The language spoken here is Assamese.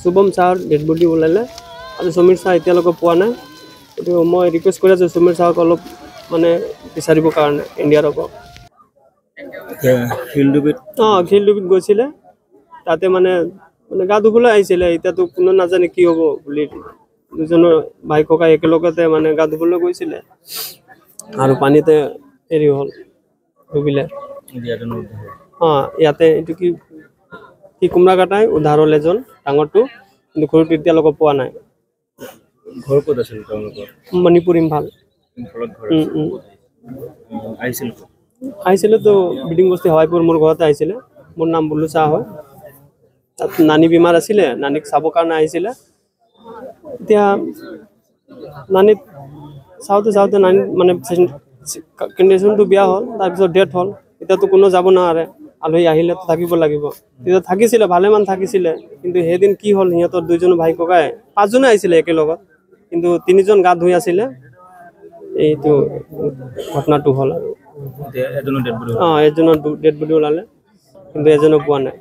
শুভম চাহৰ ডেড বডি ওলালে আৰু সমীৰ চাহ এতিয়ালৈকে পোৱা নাই। গতিকে মই ৰিকুৱেষ্ট কৰি আছোঁ সমীৰ চাহক অলপ মানে বিচাৰিবৰ কাৰণে ইণ্ডিয়াৰকো। শিলডুবিত গৈছিলে, তাতে মানে গা ধুবলৈ আহিছিলে। এতিয়াতো কোনো নাজানে কি হ'ব বুলি, দুজনৰ ভাই ককাই একেলগতে মানে গা ধুবলৈ গৈছিলে আৰু পানীতে হেৰি হ'ল, ডুবিলে। ইয়াতে এইটো কি কুমৰাকাটাই উদ্ধাৰ হ'ল এজন ডাঙৰটো, কিন্তু ঘৰটো এতিয়ালৈকে পোৱা নাই। ঘৰ ক'ত আছিল তেওঁলোকৰ? মণিপুৰ ইম্ফাল। আহিছিলেতো বিডিং বস্তি হাৱাইপুৰ, মোৰ ঘৰতে আহিছিলে। মোৰ নাম বুলু চাহ হয়। তাত নানী বেমাৰ আছিলে, নানীক চাবৰ কাৰণে আহিছিলে। এতিয়া নানীক চাওঁতে নানী মানে কণ্ডিশ্যনটো বেয়া হ'ল, তাৰপিছত ডেথ হ'ল। এতিয়াতো কোনো যাব নোৱাৰে, আলহী আহিলেতো থাকিব লাগিব। তেতিয়া থাকিছিলে, ভালেমান থাকিছিলে, কিন্তু সেইদিন কি হ'ল, সিহঁতৰ দুইজন ভাই ককাই 5 জনে আহিছিলে একেলগত, কিন্তু 3 জন গা ধুই আছিলে। এইটো ঘটনাটো হ'ল আৰু এজনৰ ডেড বডি ওলালে, কিন্তু এজনক পোৱা নাই।